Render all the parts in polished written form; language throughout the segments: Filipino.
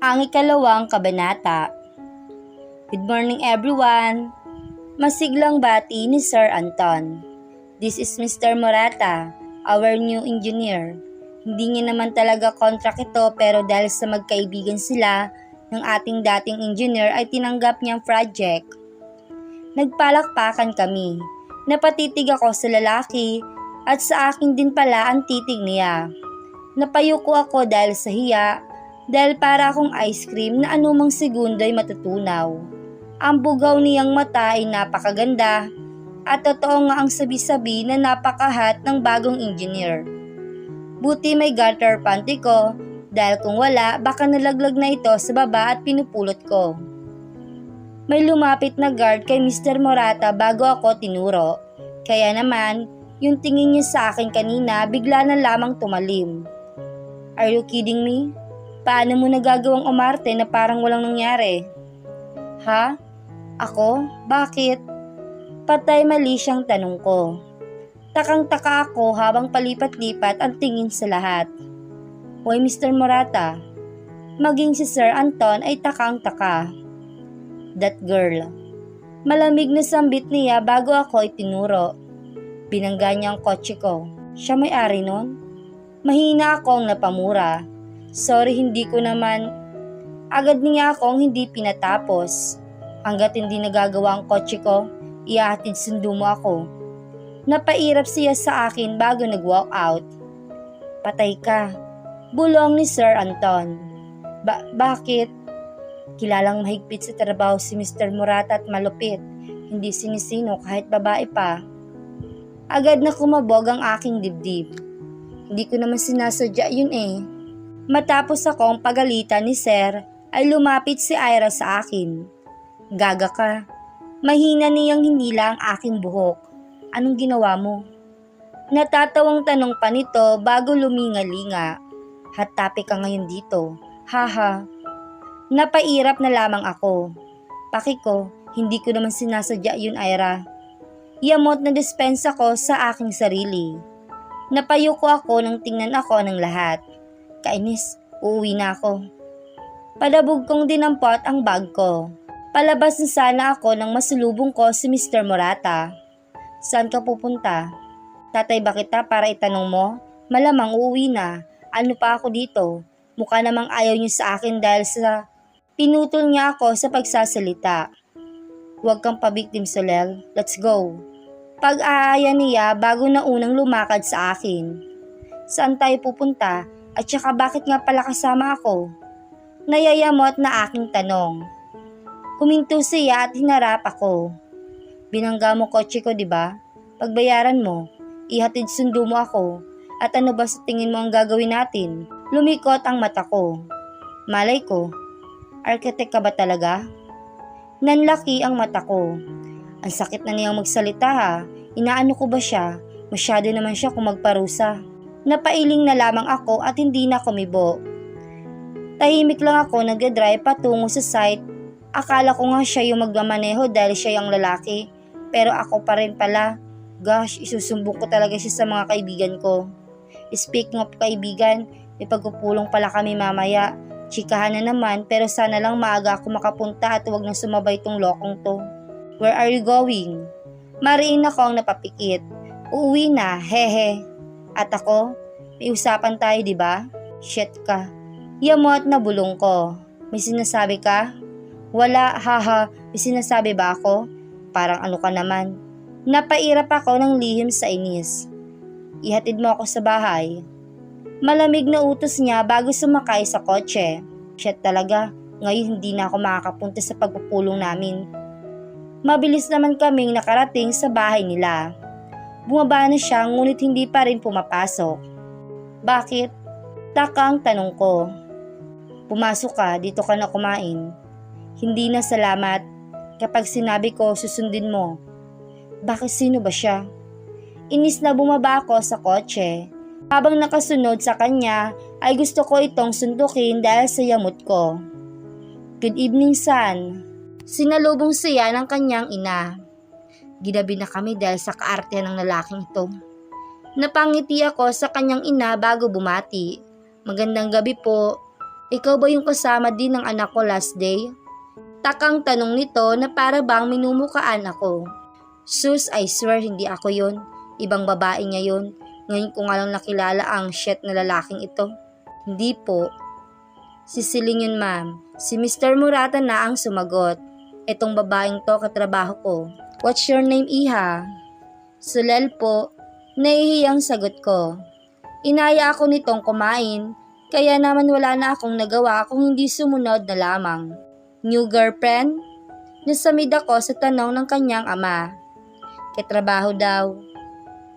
Ang ikalawang kabanata. Good morning everyone! Masiglang bati ni Sir Anton. This is Mr. Morata, our new engineer. Hindi niya naman talaga contract ito pero dahil sa magkaibigan sila ng ating dating engineer ay tinanggap niyang project. Nagpalakpakan kami. Napatitig ako sa lalaki at sa akin din pala ang titig niya. Napayuko ako dahil sa hiya dahil para akong ice cream na anumang segundo ay matutunaw. Ang bugaw niyang mata ay napakaganda at totoo nga ang sabi-sabi na napakahat ng bagong engineer. Buti may garter panty ko dahil kung wala baka nalaglag na ito sa baba at pinupulot ko. May lumapit na guard kay Mr. Morata bago ako tinuro. Kaya naman, yung tingin niya sa akin kanina bigla na lamang tumalim. Are you kidding me? Paano mo nagagawang umarte na parang walang nangyari? Ha? Ako? Bakit? Patay mali siyang tanong ko. Takang-taka ako habang palipat-lipat ang tingin sa lahat. Hoy Mr. Morata, maging si Sir Anton ay takang-taka. That girl. Malamig na sambit niya bago ako itinuro. Binangga niya ang kotse ko. Siya may-ari nun? Mahina akong napamura. Sorry, hindi ko naman. Agad niya akong hindi pinatapos. Hanggat hindi nagagawa ang kotse ko, ihahatid sundo mo ako. Napairap siya sa akin bago nag-walk out. Patay ka. Bulong ni Sir Anton. Bakit? Kilalang mahigpit sa trabaho si Mr. Morata at malupit. Hindi sinisino kahit babae pa. Agad na kumabog ang aking dibdib. Hindi ko naman sinasadya yun eh. Matapos akong pagalitan ni Sir, ay lumapit si Ira sa akin. Gaga ka. Mahina niyang hinila ang aking buhok. Anong ginawa mo? Natatawang tanong pa nito bago luminga-linga. Hot topic ka ngayon dito. Haha. Napairap na lamang ako. Paki ko, hindi ko naman sinasadya yun, Ira. Yamot na dispensa ko sa aking sarili. Napayuko ako nang tingnan ako ng lahat. Kainis, uuwi na ako. Palabog kong dinampot ang bag ko. Palabas na sana ako nang masulubong ko si Mr. Morata. Saan ka pupunta? Tatay ba kita para itanong mo? Malamang uuwi na. Ano pa ako dito? Mukha namang ayaw niyo sa akin dahil sa pinutol niya ako sa pagsasalita. Huwag kang pabiktim, Solel. Let's go. Pag-aaya niya bago na unang lumakad sa akin. Saan tayo pupunta? At saka bakit nga pala kasama ako? Nayayamot na aking tanong. Huminto siya at hinarap ako. Binangga mo kotse ko, diba? Pagbayaran mo, ihatid sundo mo ako. At ano ba sa tingin mo ang gagawin natin? Lumikot ang mata ko. Malay ko, architect ka ba talaga? Nanlaki ang mata ko. Ang sakit na niyang magsalita ha. Inaano ko ba siya? Masyado naman siya kung magparusa. Napailing na lamang ako at hindi na kumibo. Tahimik lang ako nag-drive patungo sa site. Akala ko nga siya yung magmamaneho dahil siya yung lalaki. Pero ako pa rin pala. Gosh, isusumbong ko talaga siya sa mga kaibigan ko. Speaking of kaibigan, may pagpupulong pala kami mamaya. Chikahan na naman pero sana lang maaga ako makapunta at huwag na sumabay tong lokong to. Where are you going? Mariin ako ang napapikit. Uuwi na, hehe. At ako, may usapan tayo, di ba? Shit ka. Yamot na bulong ko. May sinasabi ka? Wala, haha. May sinasabi ba ako? Parang ano ka naman. Napairap ako ng lihim sa inis. Ihatid mo ako sa bahay. Malamig na utos niya bago sumakay sa kotse. Shit talaga. Ngayon hindi na ako makakapunta sa pagpupulong namin. Mabilis naman kaming nakarating sa bahay nila. Bumaba na siya ngunit hindi pa rin pumapasok. Bakit? Taka ang tanong ko. Pumasok ka, dito ka na kumain. Hindi na salamat. Kapag sinabi ko, susundin mo. Bakit sino ba siya? Inis na bumaba ako sa kotse. Habang nakasunod sa kanya, ay gusto ko itong sundukin dahil sa yamot ko. Good evening, son. Sinalubong siya ng kanyang ina. Ginabi na kami dahil sa kaarte ng lalaking ito. Napangiti ako sa kanyang ina bago bumati. Magandang gabi po. Ikaw ba yung kasama din ng anak ko last day? Takang tanong nito na para bang minumukaan ako. Sus, I swear hindi ako yun. Ibang babae niya yun. Ngayon ko nga lang nakilala ang shit na lalaking ito. Hindi po. Si Celine yun, ma'am. Si Mr. Murata na ang sumagot. Itong babaeng to katrabaho ko. What's your name, iha? Sulel po. Nahihiyang sagot ko. Inaya ako nitong kumain, kaya naman wala na akong nagawa kung hindi sumunod na lamang. New girlfriend? Nasamid ako sa tanong ng kanyang ama. Katrabaho daw.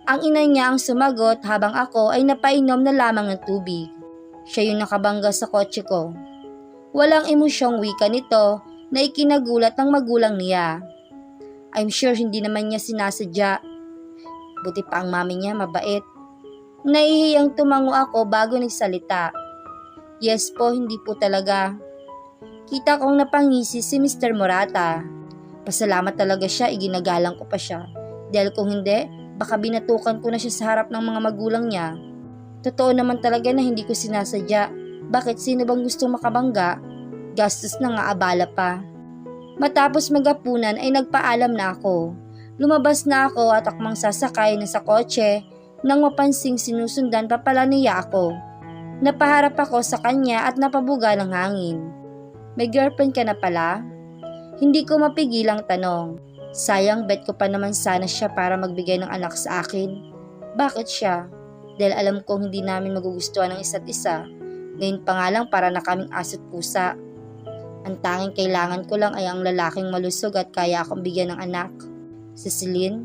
Ang ina niya ang sumagot habang ako ay napainom na lamang ng tubig. Siya yung nakabangga sa kotse ko. Walang emosyong wika nito na ikinagulat ng magulang niya. I'm sure hindi naman niya sinasadya. Buti pa ang mami niya mabait. Nahihiyang tumango ako bago nagsalita. Yes po, hindi po talaga. Kita kong napangisi si Mr. Murata. Pasalamat talaga siya, iginagalang ko pa siya. Dahil kung hindi, baka binatukan ko na siya sa harap ng mga magulang niya. Totoo naman talaga na hindi ko sinasadya. Bakit sino bang gustong makabangga? Gastos na nga, abala pa. Matapos magapunan ay nagpaalam na ako. Lumabas na ako at akmang sasakay na sa kotse nang mapansing sinusundan pa pala niya ako. Napaharap ako sa kanya at napabuga ng hangin. May girlfriend ka na pala? Hindi ko mapigilang tanong. Sayang, bet ko pa naman sana siya para magbigay ng anak sa akin. Bakit siya? Dahil alam kong hindi namin magugustuhan ng isa't isa. Ngayon pa nga lang para na kaming aso't pusa. Ang tanging kailangan ko lang ay ang lalaking malusog at kaya akong bigyan ng anak. Si Celine?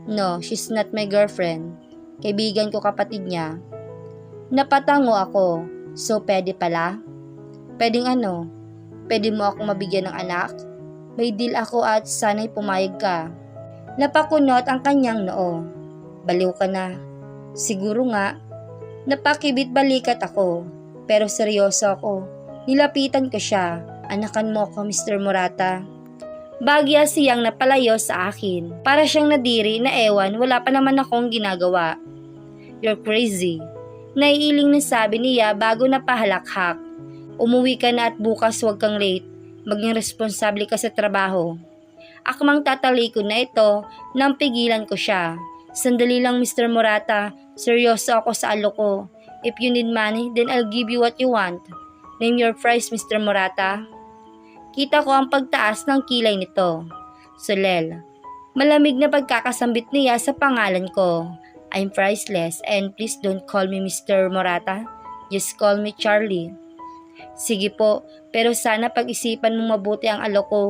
No, she's not my girlfriend. Kaibigan ko, kapatid niya. Napatango ako. So pwede pala? Pwedeng ano? Pwede mo akong mabigyan ng anak? May deal ako at sana'y pumayag ka. Napakunot ang kanyang noo. Baliw ka na. Siguro nga. Napakibit balikat ako. Pero seryoso ako. Nilapitan ko siya. Anakan mo ako, Mr. Murata. Bagya siyang napalayo sa akin. Para siyang nadiri na ewan, wala pa naman akong ginagawa. You're crazy. Naiiling na sabi niya bago napahalakhak. Umuwi ka na at bukas huwag kang late. Maging responsable ka sa trabaho. Akmang tatalikod na ito nang pigilan ko siya. Sandali lang, Mr. Murata. Seryoso ako sa alok ko. If you need money, then I'll give you what you want. Name your price, Mr. Murata. Kita ko ang pagtaas ng kilay nito. Sulel. Malamig na pagkakasambit niya sa pangalan ko. I'm priceless and please don't call me Mr. Murata. Just call me Charlie. Sige po, pero sana pag-isipan mong mabuti ang alok ko.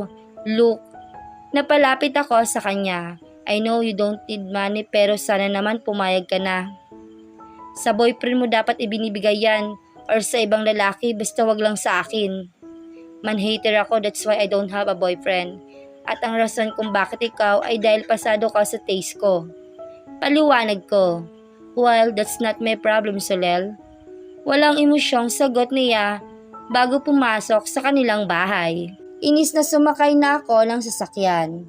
Look, napalapit ako sa kanya. I know you don't need money pero sana naman pumayag ka na. Sa boyfriend mo dapat ibinibigay yan or sa ibang lalaki basta wag lang sa akin. Man-hater ako, that's why I don't have a boyfriend. At ang rason kung bakit ikaw ay dahil pasado ka sa taste ko. Paliwanag ko. Well, that's not my problem, Solel. Walang emosyong sagot niya bago pumasok sa kanilang bahay. Inis na sumakay na ako ng sasakyan.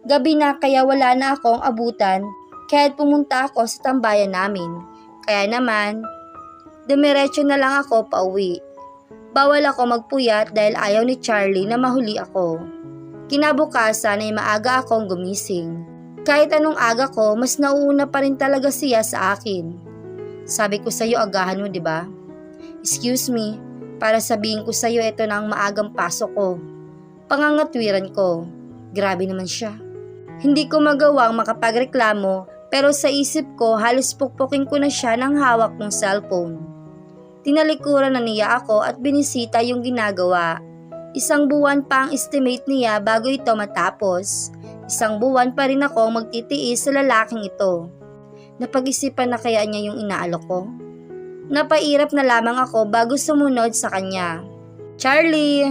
Gabi na kaya wala na akong abutan kaya't pumunta ako sa tambayan namin. Kaya naman, dumiretso na lang ako pauwi. Bawal ako magpuyat dahil ayaw ni Charlie na mahuli ako. Kinabukasan ay maaga akong gumising. Kahit anong aga ko, mas nauuna pa rin talaga siya sa akin. Sabi ko sa'yo agahan mo, diba? Excuse me, para sabihin ko sa'yo ito na ang maagang pasok ko. Pangangatwiran ko. Grabe naman siya. Hindi ko magawang makapagreklamo pero sa isip ko halos pukpukin ko na siya ng hawak ng cellphone. Tinalikuran na niya ako at binisita yung ginagawa. 1 buwan pa ang estimate niya bago ito matapos. 1 buwan pa rin ako magtitiis sa lalaking ito. Napag-isipan na kaya niya yung inaalok ko? Napairap na lamang ako bago sumunod sa kanya. Charlie!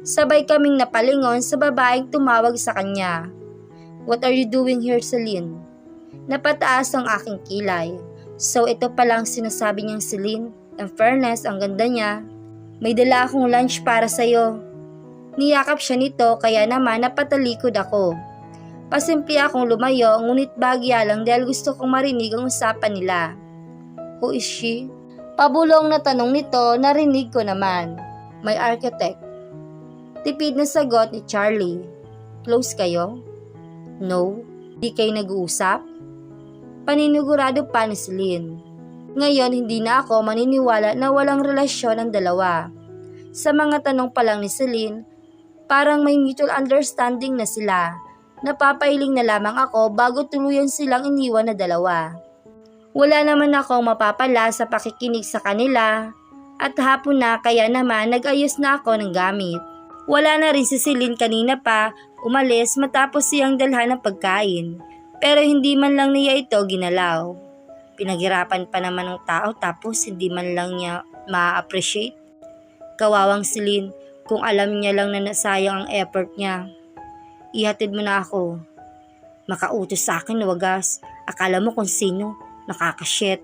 Sabay kaming napalingon sa babaeng tumawag sa kanya. What are you doing here, Celine? Napataas ang aking kilay. So ito palang sinasabi niyang Celine. In fairness, ang ganda niya. May dala akong lunch para sa'yo. Niyakap siya nito kaya naman napatalikod ako. Pasimple akong lumayo ngunit bagya lang dahil gusto kong marinig ang usapan nila. Who is she? Pabulong na tanong nito, narinig ko naman. May architect. Tipid na sagot ni Charlie. Close kayo? No. Di kayo nag-uusap? Paninigurado pa ni Celine. Ngayon hindi na ako maniniwala na walang relasyon ang dalawa. Sa mga tanong pa lang ni Celine, parang may mutual understanding na sila. Napapailing na lamang ako bago tuluyan silang iniwan na dalawa. Wala naman akong mapapala sa pakikinig sa kanila at hapon na kaya naman nag-ayos na ako ng gamit. Wala na rin si Celine kanina pa, umalis matapos siyang dalhan ng pagkain. Pero hindi man lang niya ito ginalaw. Pinaghirapan pa naman ng tao tapos hindi man lang niya ma-appreciate. Kawawang Celine, kung alam niya lang na nasayang ang effort niya. Ihatid mo na ako. Makautos sa akin na wagas. Akala mo kung sino, nakakashit.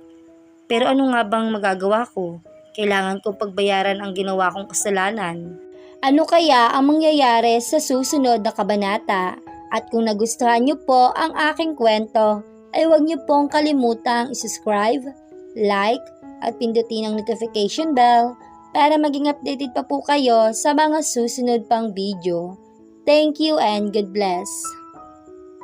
Pero ano nga bang magagawa ko? Kailangan kong pagbayaran ang ginawa kong kasalanan. Ano kaya ang mangyayari sa susunod na kabanata? At kung nagustuhan niyo po ang aking kwento, ay huwag niyo pong kalimutang i-subscribe, like, at pindutin ang notification bell para maging updated pa po kayo sa mga susunod pang video. Thank you and God bless.